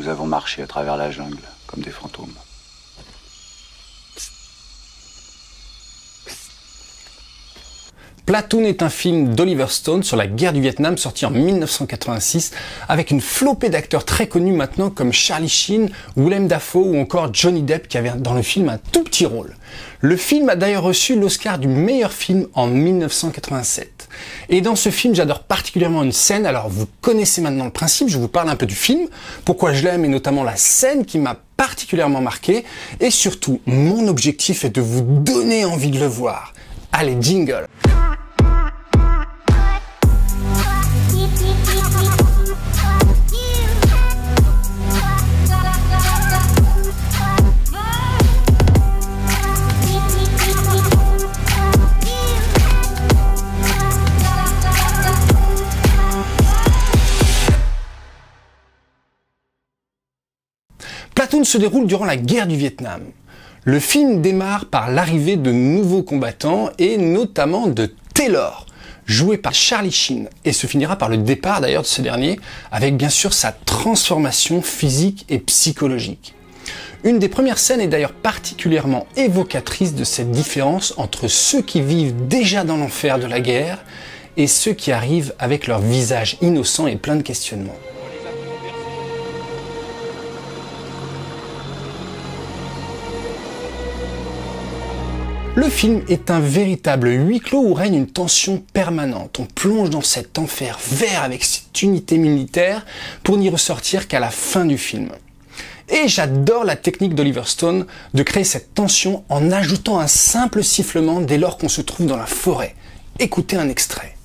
Nous avons marché à travers la jungle, comme des fantômes. Platoon est un film d'Oliver Stone sur la guerre du Vietnam sorti en 1986 avec une flopée d'acteurs très connus maintenant comme Charlie Sheen, Willem Dafoe ou encore Johnny Depp qui avait dans le film un tout petit rôle. Le film a d'ailleurs reçu l'Oscar du meilleur film en 1987. Et dans ce film, j'adore particulièrement une scène. Alors vous connaissez maintenant le principe, je vous parle un peu du film, pourquoi je l'aime et notamment la scène qui m'a particulièrement marqué. Et surtout, mon objectif est de vous donner envie de le voir. Allez, jingle! Platoon se déroule durant la guerre du Vietnam. Le film démarre par l'arrivée de nouveaux combattants et notamment de Taylor, joué par Charlie Sheen, et se finira par le départ d'ailleurs de ce dernier, avec bien sûr sa transformation physique et psychologique. Une des premières scènes est d'ailleurs particulièrement évocatrice de cette différence entre ceux qui vivent déjà dans l'enfer de la guerre et ceux qui arrivent avec leur visage innocent et plein de questionnements. Le film est un véritable huis clos où règne une tension permanente. On plonge dans cet enfer vert avec cette unité militaire pour n'y ressortir qu'à la fin du film. Et j'adore la technique d'Oliver Stone de créer cette tension en ajoutant un simple sifflement dès lors qu'on se trouve dans la forêt. Écoutez un extrait.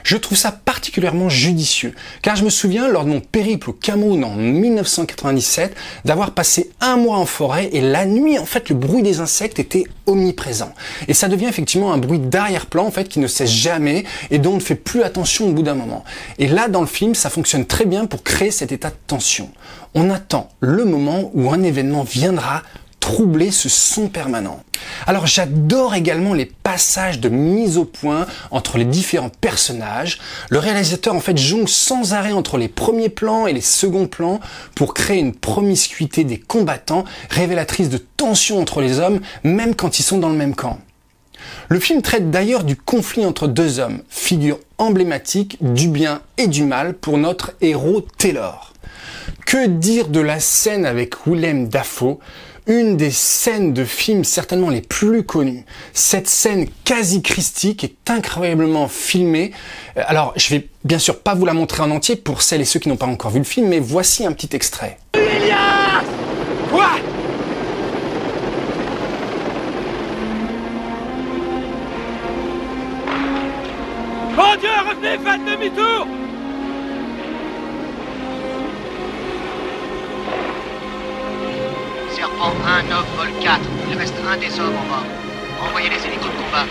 Je trouve ça particulièrement judicieux, car je me souviens lors de mon périple au Cameroun en 1997 d'avoir passé un mois en forêt et la nuit en fait le bruit des insectes était omniprésent. Et ça devient effectivement un bruit d'arrière-plan en fait qui ne cesse jamais et dont on ne fait plus attention au bout d'un moment. Et là dans le film ça fonctionne très bien pour créer cet état de tension. On attend le moment où un événement viendra troubler ce son permanent. Alors j'adore également les passages de mise au point entre les différents personnages. Le réalisateur en fait jongle sans arrêt entre les premiers plans et les seconds plans pour créer une promiscuité des combattants révélatrice de tension entre les hommes même quand ils sont dans le même camp. Le film traite d'ailleurs du conflit entre deux hommes, figure emblématique du bien et du mal pour notre héros Taylor. Que dire de la scène avec Willem Dafoe, une des scènes de film certainement les plus connues. Cette scène quasi christique est incroyablement filmée. Alors, je vais bien sûr pas vous la montrer en entier pour celles et ceux qui n'ont pas encore vu le film, mais voici un petit extrait. Elias! Quoi? Mon Dieu, revenez, faites demi-tour! Serpent 1, Nov, vol 4. Il reste un des hommes en bas. Envoyez les hélicos de combat.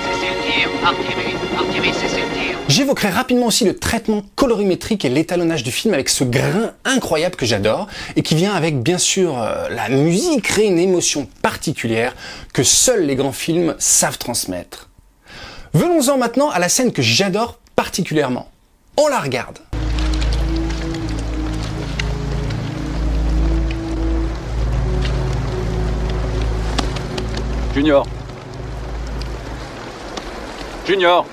Cessez le tir, artillerie. Artillerie, cessez le tir. J'évoquerai rapidement aussi le traitement colorimétrique et l'étalonnage du film avec ce grain incroyable que j'adore et qui vient avec bien sûr la musique, créer une émotion particulière que seuls les grands films savent transmettre. Venons-en maintenant à la scène que j'adore particulièrement. On la regarde. Junior. Junior.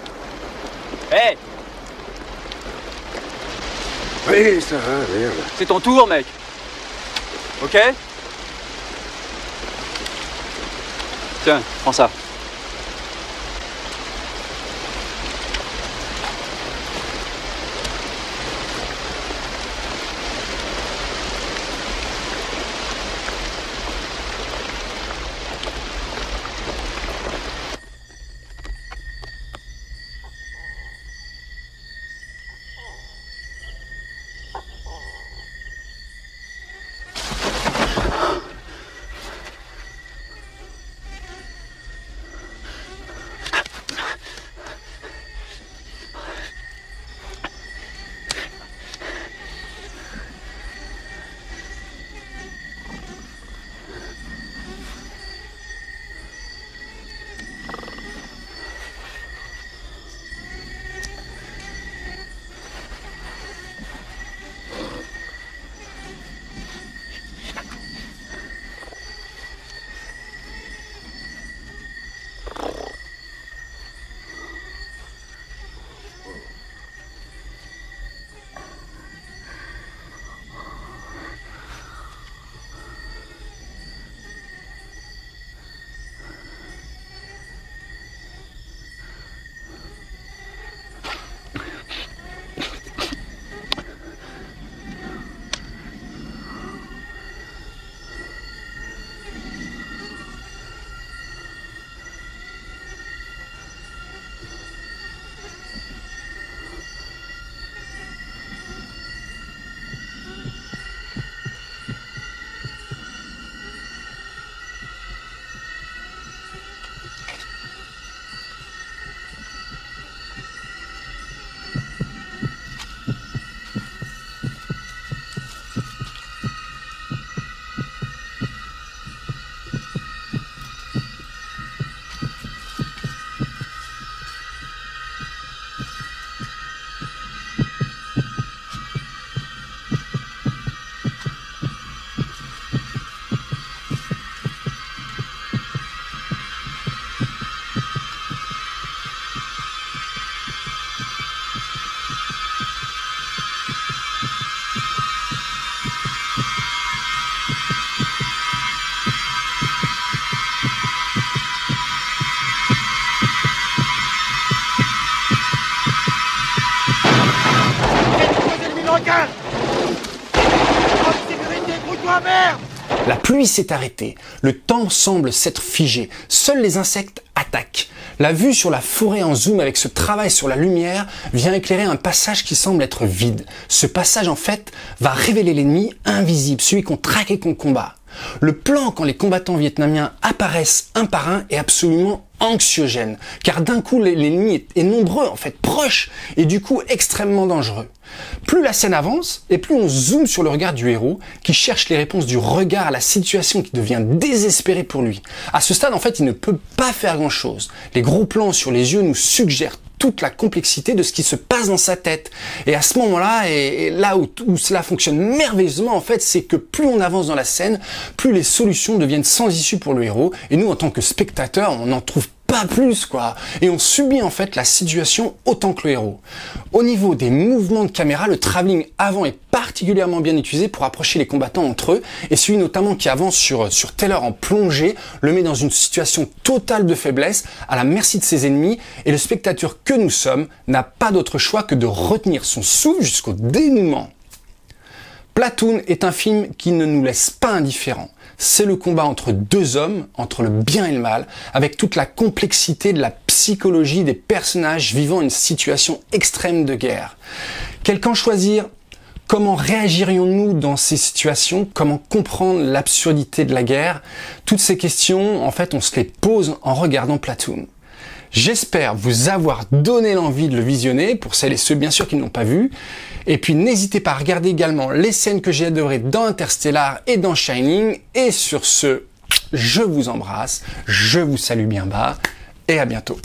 Hé! Oui, ça va, merde. C'est ton tour, mec. Ok? Tiens, prends ça. La pluie s'est arrêtée, le temps semble s'être figé, seuls les insectes attaquent. La vue sur la forêt en zoom avec ce travail sur la lumière vient éclairer un passage qui semble être vide. Ce passage en fait va révéler l'ennemi invisible, celui qu'on traque et qu'on combat. Le plan quand les combattants vietnamiens apparaissent un par un est absolument anxiogène, car d'un coup l'ennemi est nombreux, en fait proche, et du coup extrêmement dangereux. Plus la scène avance, et plus on zoome sur le regard du héros, qui cherche les réponses du regard à la situation qui devient désespérée pour lui. À ce stade, en fait, il ne peut pas faire grand-chose. Les gros plans sur les yeux nous suggèrent toute la complexité de ce qui se passe dans sa tête. Et à ce moment-là, et là où cela fonctionne merveilleusement, en fait, c'est que plus on avance dans la scène, plus les solutions deviennent sans issue pour le héros. Et nous, en tant que spectateurs, on n'en trouve pas plus, quoi. Et on subit, en fait, la situation autant que le héros. Au niveau des mouvements de caméra, le travelling avant est particulièrement bien utilisé pour approcher les combattants entre eux, et celui notamment qui avance sur Taylor en plongée le met dans une situation totale de faiblesse, à la merci de ses ennemis, et le spectateur que nous sommes n'a pas d'autre choix que de retenir son souffle jusqu'au dénouement. Platoon est un film qui ne nous laisse pas indifférents. C'est le combat entre deux hommes, entre le bien et le mal, avec toute la complexité de la psychologie des personnages vivant une situation extrême de guerre. Quel camp choisir ? Comment réagirions-nous dans ces situations ? Comment comprendre l'absurdité de la guerre ? Toutes ces questions, en fait, on se les pose en regardant Platoon. J'espère vous avoir donné l'envie de le visionner, pour celles et ceux bien sûr qui ne l'ont pas vu. Et puis n'hésitez pas à regarder également les scènes que j'ai adorées dans Interstellar et dans Shining. Et sur ce, je vous embrasse, je vous salue bien bas et à bientôt.